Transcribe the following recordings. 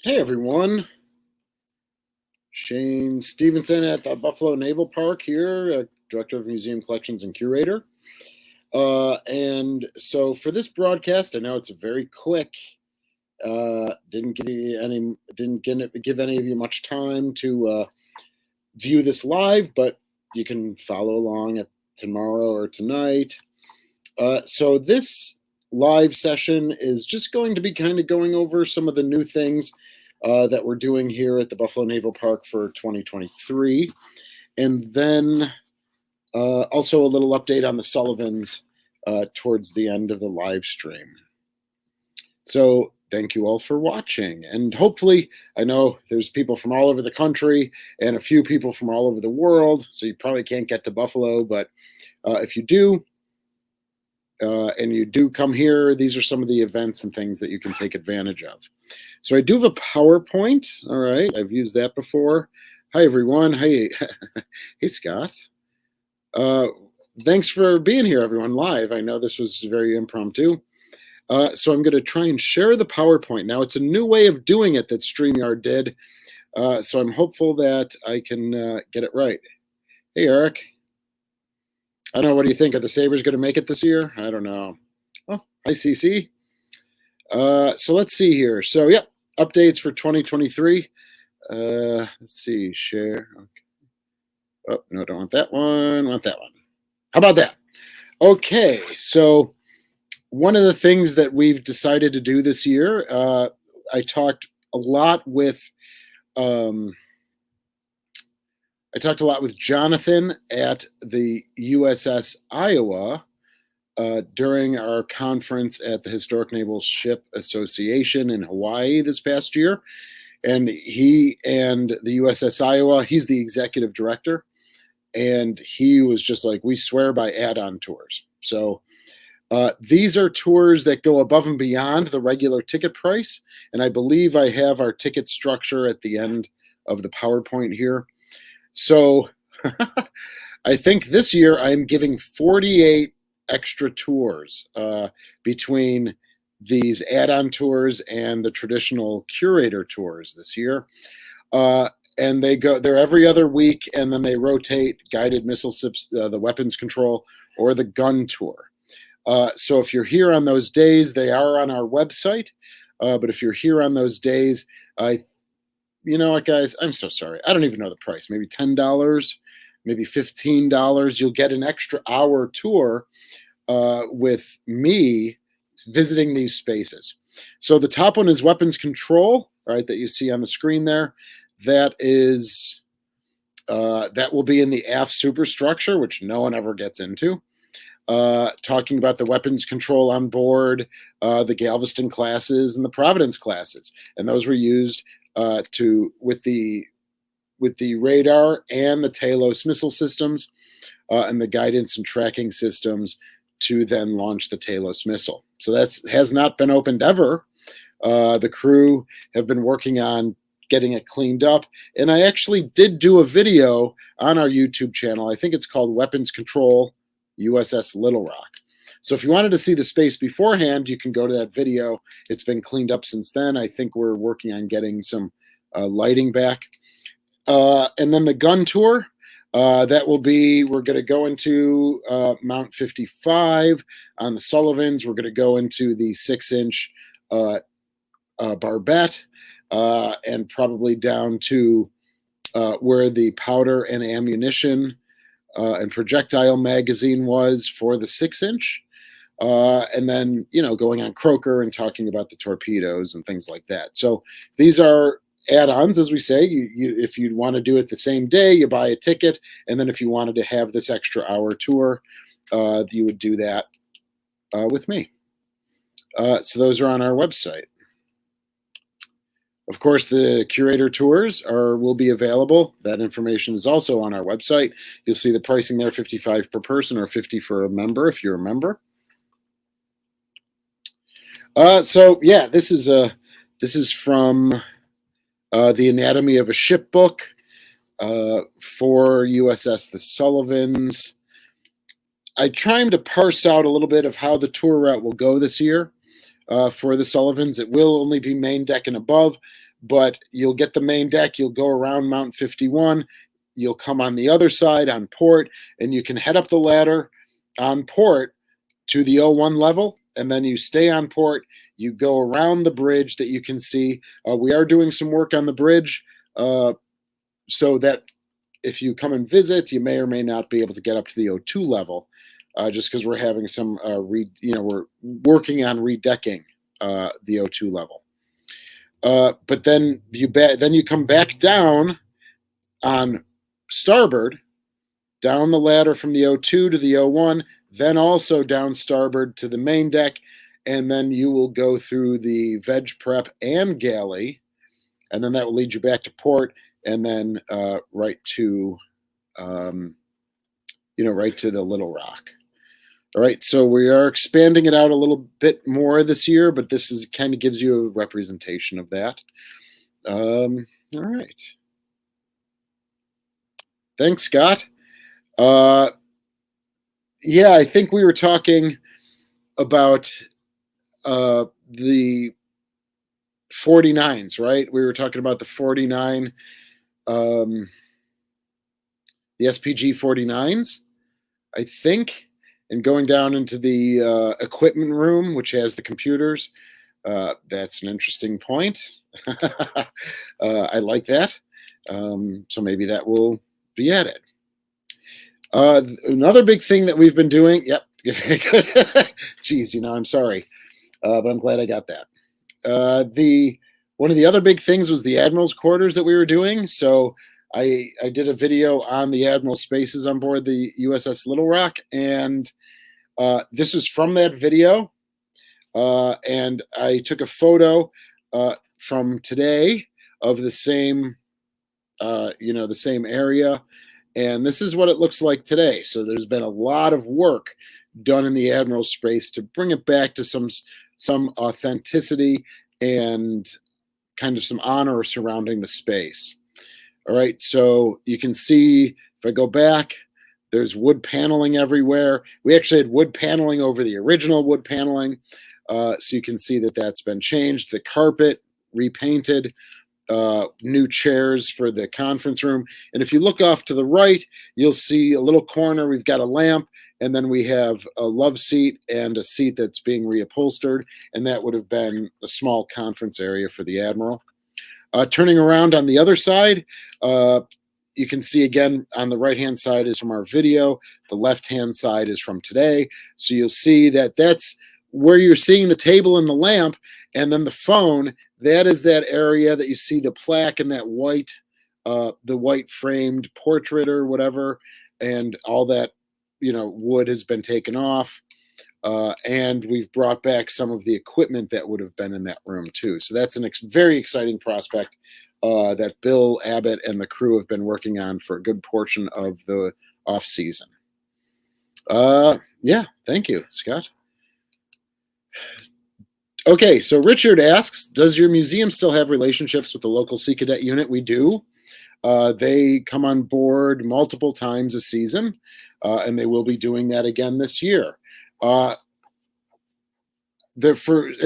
Hey everyone, Shane Stevenson at the Buffalo Naval Park here, Director of Museum Collections and Curator. And so for this broadcast, I know it's a very quick. Didn't give any of you much time to view this live, but you can follow along at tomorrow or tonight. So this live session is just going to be kind of going over some of the new things that we're doing here at the Buffalo Naval Park for 2023. And then also a little update on the Sullivans towards the end of the live stream. So thank you all for watching. And hopefully, I know there's people from all over the country and a few people from all over the world, so you probably can't get to Buffalo, but if you do, and you do come here, these are some of the events and things that you can take advantage of. So I do have a PowerPoint. All right, I've used that before. Hi, everyone. Hey, hey, Scott. Thanks for being here, everyone, live. I know this was very impromptu. So I'm going to try and share the PowerPoint. Now, it's a new way of doing it that StreamYard did. So I'm hopeful that I can get it right. Hey, Eric. I don't know. What do you think? Are the Sabres going to make it this year? I don't know. Oh, hi, CC. So let's see here. So, yeah, updates for 2023. Let's see. Share. Okay. Oh, no, don't want that one. Want that one. How about that? Okay. So one of the things that we've decided to do this year, I talked a lot with Jonathan at the USS Iowa during our conference at the Historic Naval Ship Association in Hawaii this past year. And he and the USS Iowa, he's the executive director, and he was just like, we swear by Addon tours. So these are tours that go above and beyond the regular ticket price. And I believe I have our ticket structure at the end of the PowerPoint here. So I think this year I'm giving 48 extra tours between these add-on tours and the traditional Curator tours this year. And they're every other week, and then they rotate guided missile sips, the weapons control, or the gun tour. So if you're here on those days, they are on our website. But if you're here on those days, you know what, guys? I'm so sorry. I don't even know the price. Maybe $10, maybe $15. You'll get an extra hour tour with me visiting these spaces. So the top one is weapons control, right, that you see on the screen there. That will be in the aft superstructure, which no one ever gets into. Talking about the weapons control on board, the Galveston classes and the Providence classes, and those were used with the radar and the Talos missile systems and the guidance and tracking systems to then launch the Talos missile. So that has not been opened ever. The crew have been working on getting it cleaned up, and I actually did do a video on our YouTube channel. I think it's called Weapons Control USS Little Rock. So if you wanted to see the space beforehand, you can go to that video. It's been cleaned up since then. I think we're working on getting some lighting back. And then the gun tour, that will be, we're going to go into Mount 55 on the Sullivans. We're going to go into the 6-inch barbette and probably down to where the powder and ammunition and projectile magazine was for the 6-inch. And then, going on Croker and talking about the torpedoes and things like that. So these are add-ons, as we say. If you want to do it the same day, you buy a ticket. And then if you wanted to have this extra hour tour, you would do that with me. So those are on our website. Of course, the Curator tours will be available. That information is also on our website. You'll see the pricing there, $55 per person or $50 for a member if you're a member. So yeah, this is from the Anatomy of a Ship book for USS The Sullivans. I tried to parse out a little bit of how the tour route will go this year for the Sullivans. It will only be main deck and above, but you'll get the main deck. You'll go around Mount 51. You'll come on the other side on port, and you can head up the ladder on port to the O1 level, and then you stay on port. You go around the bridge that you can see. We are doing some work on the bridge, so that if you come and visit, you may or may not be able to get up to the O2 level, just because we're having some, we're working on redecking the O2 level. But then you come back down on starboard, down the ladder from the O2 to the O1, then also down starboard to the main deck, and then you will go through the veg prep and galley, and then that will lead you back to port, and then right to the Little Rock. All right, so we are expanding it out a little bit more this year, but this is kind of gives you a representation of that. All right. Thanks, Scott. Yeah, I think we were talking about the 49s, right? We were talking about the 49, the SPG 49s, I think, and going down into the equipment room, which has the computers. That's an interesting point. I like that. So maybe that will be added. Another big thing that we've been doing, yep, very good. Geez, I'm sorry, but I'm glad I got that. One of the other big things was the Admirals quarters that we were doing. So I did a video on the Admiral spaces on board the USS Little Rock, and this was from that video. And I took a photo from today of the same, the same area. And this is what it looks like today. So there's been a lot of work done in the Admiral space to bring it back to some authenticity and kind of some honor surrounding the space. All right, so you can see, if I go back, there's wood paneling everywhere. We actually had wood paneling over the original wood paneling. So you can see that that's been changed. The carpet repainted. New chairs for the conference room. And if you look off to the right, you'll see a little corner. We've got a lamp, and then we have a love seat and a seat that's being reupholstered. And that would have been a small conference area for the Admiral. Turning around on the other side, you can see again on the right-hand side is from our video. The left-hand side is from today. So you'll see that that's where you're seeing the table and the lamp, and then the phone. That is that area that you see the plaque and that white, the white framed portrait or whatever, and all that, wood has been taken off. And we've brought back some of the equipment that would have been in that room too. So that's a very exciting prospect that Bill Abbott and the crew have been working on for a good portion of the off season. Yeah, thank you, Scott. Okay, so Richard asks, does your museum still have relationships with the local Sea Cadet unit? We do. They come on board multiple times a season, and they will be doing that again this year. At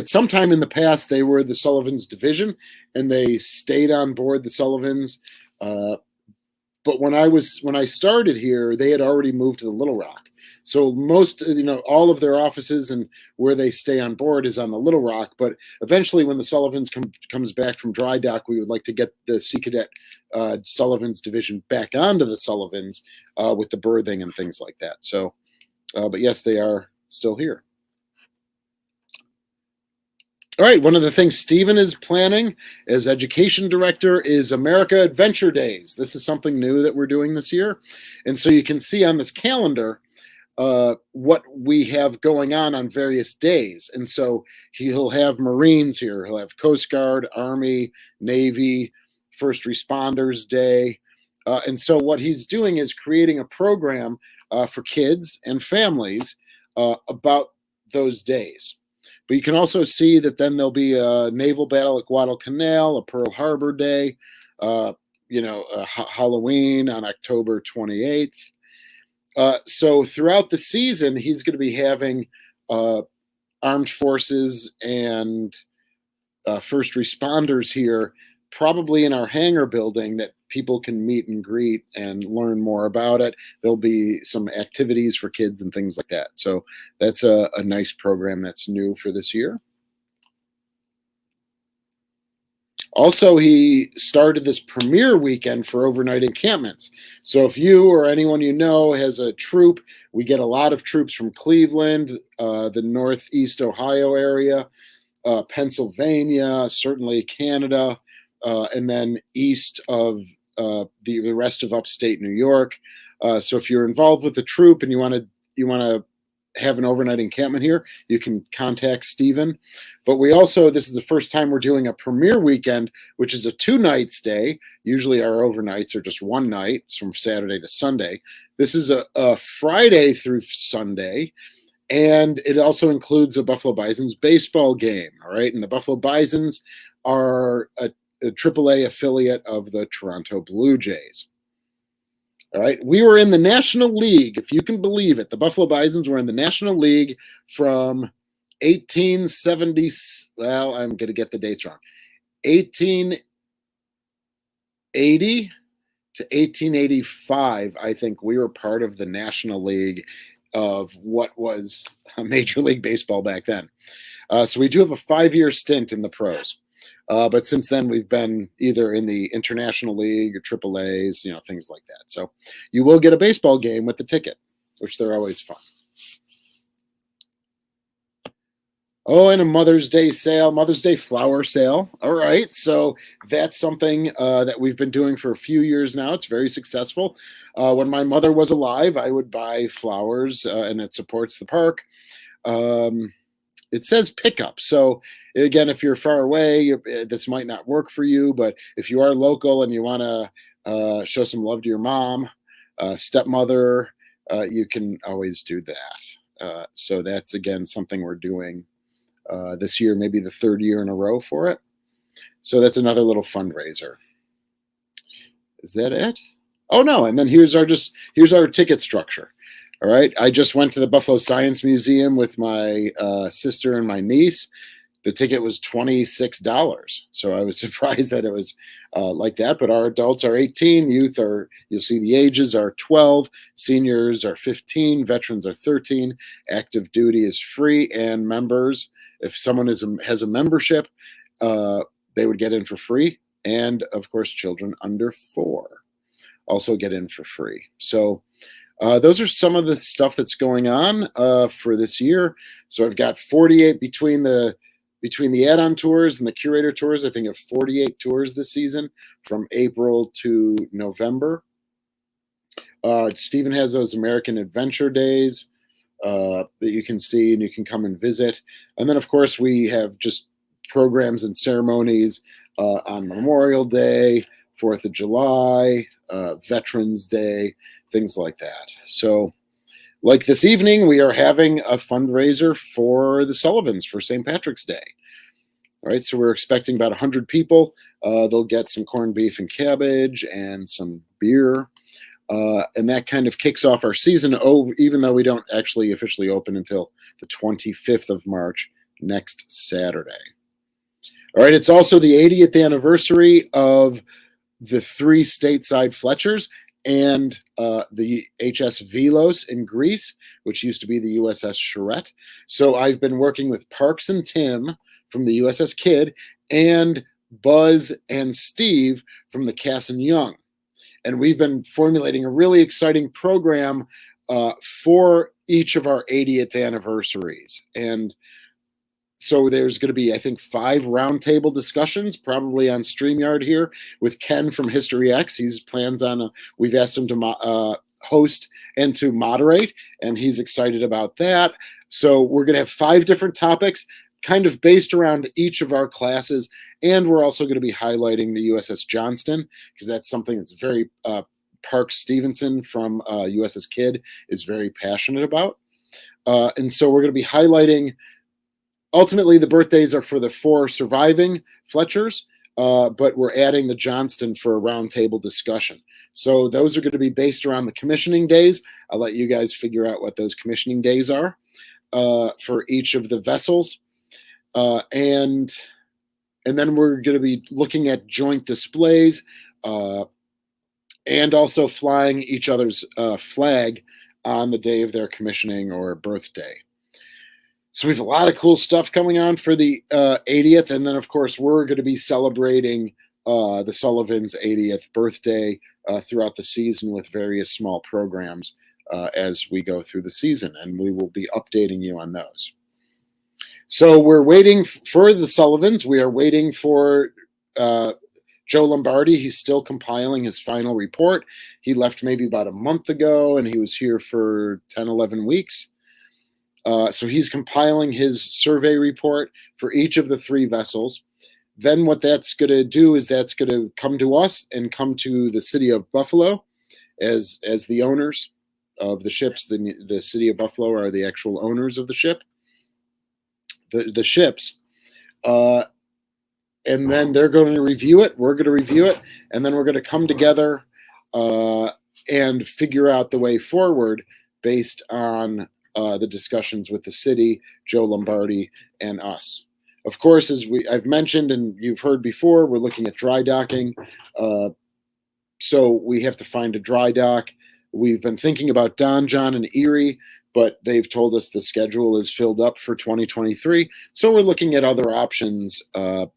some time in the past, they were the Sullivans division, and they stayed on board the Sullivans. But when I started here, they had already moved to the Little Rock. So most, all of their offices and where they stay on board is on the Little Rock. But eventually, when the Sullivans comes back from dry dock, we would like to get the Sea Cadet Sullivans division back onto the Sullivans with the berthing and things like that. So, but yes, they are still here. All right, one of the things Stephen is planning as education director is America Adventure Days. This is something new that we're doing this year. And so you can see on this calendar what we have going on various days. And so he'll have Marines here. He'll have Coast Guard, Army, Navy, First Responders Day. And so what he's doing is creating a program for kids and families about those days. But you can also see that then there'll be a naval battle at Guadalcanal, a Pearl Harbor Day, Halloween on October 28th. So throughout the season, he's going to be having armed forces and first responders here probably in our hangar building that people can meet and greet and learn more about it. There'll be some activities for kids and things like that. So that's a nice program that's new for this year. Also, he started this premier weekend for overnight encampments. So if you or anyone you know has a troop, we get a lot of troops from Cleveland, the Northeast Ohio area, Pennsylvania, certainly Canada, and then east of the rest of upstate New York. So if you're involved with the troop and you want to have an overnight encampment here, you can contact Stephen. But we also, this is the first time we're doing a premier weekend, which is a 2-night stay. Usually our overnights are just one night, it's from Saturday to Sunday. This is a Friday through Sunday. And it also includes a Buffalo Bisons baseball game. All right. And the Buffalo Bisons are a AAA affiliate of the Toronto Blue Jays. All right. We were in the National League, if you can believe it. The Buffalo Bisons were in the National League from 1870. Well, I'm going to get the dates wrong. 1880 to 1885, I think we were part of the National League of what was Major League Baseball back then. So we do have a 5-year stint in the pros. But since then, we've been either in the International League or AAAs, things like that. So you will get a baseball game with the ticket, which they're always fun. Oh, and a Mother's Day sale, Mother's Day flower sale. All right. So that's something that we've been doing for a few years now. It's very successful. When my mother was alive, I would buy flowers, and it supports the park. It says pickup. So again, if you're far away, this might not work for you. But if you are local and you want to show some love to your mom, stepmother, you can always do that. So that's, again, something we're doing this year, maybe the 3rd year in a row for it. So that's another little fundraiser. Is that it? Oh, no. And then here's our ticket structure. All right. I just went to the Buffalo Science Museum with my sister and my niece. The ticket was $26. So I was surprised that it was like that. But our adults are 18. Youth you'll see the ages are 12. Seniors are 15. Veterans are 13. Active duty is free. And members, if someone has a membership, they would get in for free. And, of course, children under 4 also get in for free. So those are some of the stuff that's going on for this year. So I've got 48 between the Addon tours and the Curator tours. I think of 48 tours this season from April to November. Stephen has those American Adventure Days that you can see and you can come and visit. And then, of course, we have just programs and ceremonies on Memorial Day, 4th of July, Veterans Day, things like that. So like this evening, we are having a fundraiser for the Sullivans for St. Patrick's Day. All right, so we're expecting about 100 people. They'll get some corned beef and cabbage and some beer. And that kind of kicks off our season, even though we don't actually officially open until the 25th of March, next Saturday. All right, it's also the 80th anniversary of the 3 stateside Fletchers and the HS Velos in Greece, which used to be the USS Charette. So I've been working with Parks and Tim from the USS Kidd and Buzz and Steve from the Cass and Young. And we've been formulating a really exciting program for each of our 80th anniversaries. And so there's going to be, I think, 5 roundtable discussions, probably on StreamYard here, with Ken from History X. He's plans on, we've asked him to host and to moderate, and he's excited about that. So we're going to have 5 different topics, kind of based around each of our classes. And we're also going to be highlighting the USS Johnston, because that's something that's very, Park Stevenson from USS Kidd is very passionate about. And so we're going to be highlighting, ultimately the birthdays are for the 4 surviving Fletchers, but we're adding the Johnston for a roundtable discussion. So those are going to be based around the commissioning days. I'll let you guys figure out what those commissioning days are for each of the vessels. And And then we're going to be looking at joint displays, and also flying each other's flag on the day of their commissioning or birthday. So we have a lot of cool stuff coming on for the 80th, and then of course we're going to be celebrating the Sullivans' 80th birthday throughout the season with various small programs as we go through the season, and we will be updating you on those. So we're waiting for the Sullivans. We are waiting for Joe Lombardi. He's still compiling his final report. He left maybe about a month ago, and he was here for 10, 11 weeks. So he's compiling his survey report for each of the 3 vessels. Then what that's going to do is that's going to come to us and come to the city of Buffalo as the owners of the ships. The city of Buffalo are the actual owners of the ship, the ships. And then they're going to review it. We're going to review it. And then we're going to come together and figure out the way forward based on the discussions with the city, Joe Lombardi, and us. Of course, as I've mentioned and you've heard before, we're looking at dry docking. So we have to find a dry dock. We've been thinking about Don John and Erie, but they've told us the schedule is filled up for 2023. So we're looking at other options, for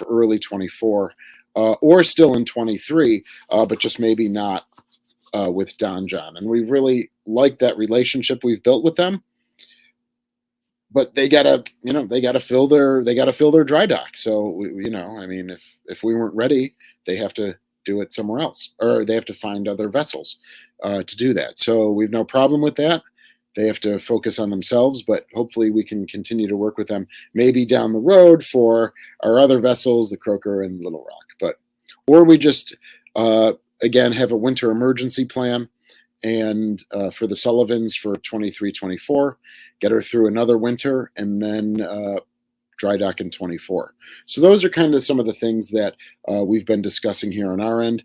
early 24 or still in 23, but just maybe not with Don John. And we really like that relationship we've built with them. But they gotta fill their dry dock. So if we weren't ready, they have to do it somewhere else, or they have to find other vessels to do that. So we've no problem with that. They have to focus on themselves, but hopefully we can continue to work with them maybe down the road for our other vessels, the Croaker and Little Rock. Or we just again have a winter emergency plan. And for the Sullivans for 23-24, get her through another winter, and then dry dock in 24. So those are kind of some of the things that we've been discussing here on our end.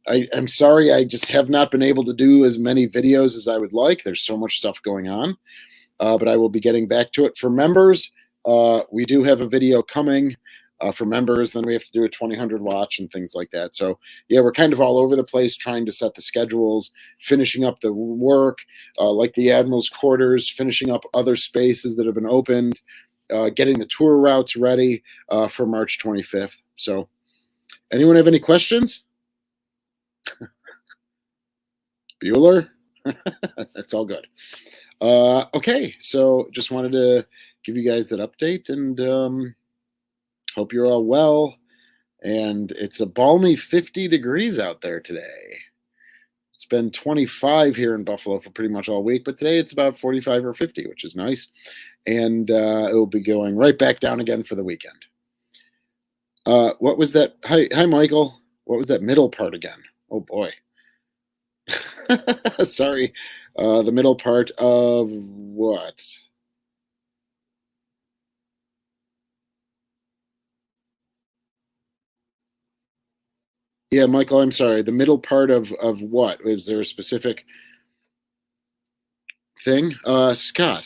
I'm sorry, I just have not been able to do as many videos as I would like. There's so much stuff going on, but I will be getting back to it. For members, we do have a video coming. For members, then we have to do a 2000 watch and things like that. So yeah, we're kind of all over the place trying to set the schedules, finishing up the work, like the Admirals quarters, finishing up other spaces that have been opened, getting the tour routes ready for March 25th. So anyone have any questions? Bueller? That's all good. Okay, so just wanted to give you guys that update, and hope you're all well. And it's a balmy 50 degrees out there today. It's been 25 here in Buffalo for pretty much all week, but today it's about 45 or 50, which is nice. And it will be going right back down again for the weekend. What was that? Hi, Michael. What was that middle part again? Oh, boy. Sorry. The middle part of what? Yeah, Michael, I'm sorry. The middle part of what? Is there a specific thing? Scott.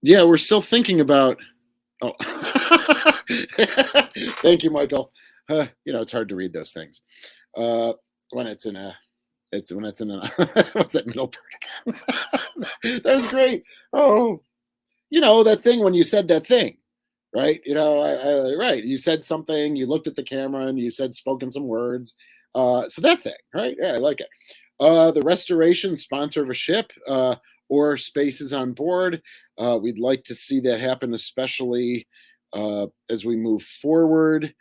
Yeah, we're still thinking about. Oh, thank you, Michael. It's hard to read those things when it's in a. What's that middle part again? That was great. Oh, that thing when you said that thing, right? Right. You said something. You looked at the camera and you spoken some words. So that thing, right? Yeah, I like it. The restoration sponsor of a ship or spaces on board. We'd like to see that happen, especially as we move forward.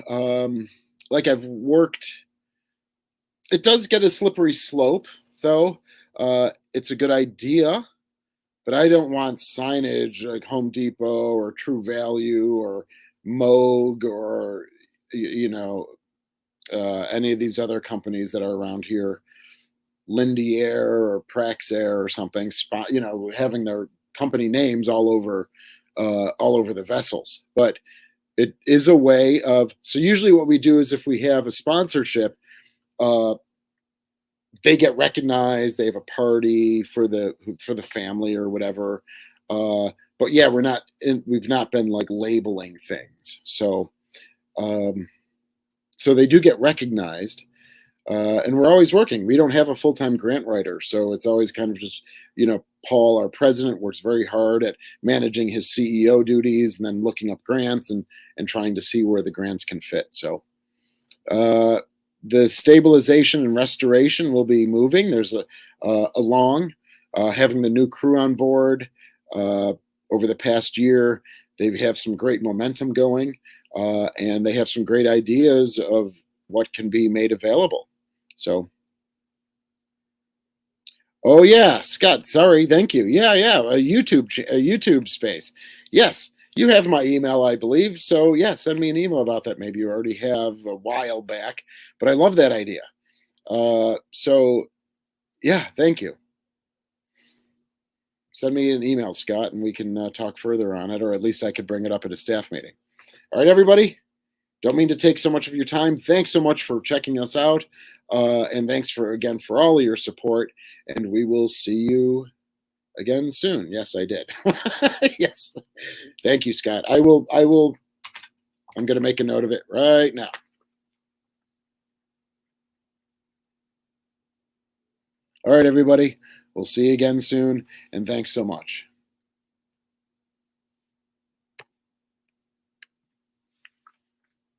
Like I've worked. It does get a slippery slope, though. It's a good idea, but I don't want signage like Home Depot or True Value or Moog or any of these other companies that are around here, Lindier or Praxair or something. Having their company names all over the vessels. But it is a way of. So usually, what we do is if we have a sponsorship. They get recognized. They have a party for the family or whatever. But yeah, we've not been like labeling things. Um, so they do get recognized. And we're always working. We don't have a full-time grant writer, so it's always kind of just, Paul, our president, works very hard at managing his CEO duties and then looking up grants and trying to see where the grants can fit. So uh, the stabilization and restoration will be moving. There's along having the new crew on board uh, over the past year. They have some great momentum going, and they have some great ideas of what can be made available. So, oh yeah, Scott. Sorry, thank you. Yeah, yeah, a YouTube space. Yes, you have my email, I believe. So yeah, send me an email about that. Maybe you already have a while back, but I love that idea. So yeah, thank you. Send me an email, Scott, and we can talk further on it, or at least I could bring it up at a staff meeting. All right, everybody. Don't mean to take so much of your time. Thanks so much for checking us out. And thanks for all of your support. And we will see you again soon. Yes, I did. Yes. Thank you, Scott. I'm going to make a note of it right now. All right, everybody. We'll see you again soon. And thanks so much.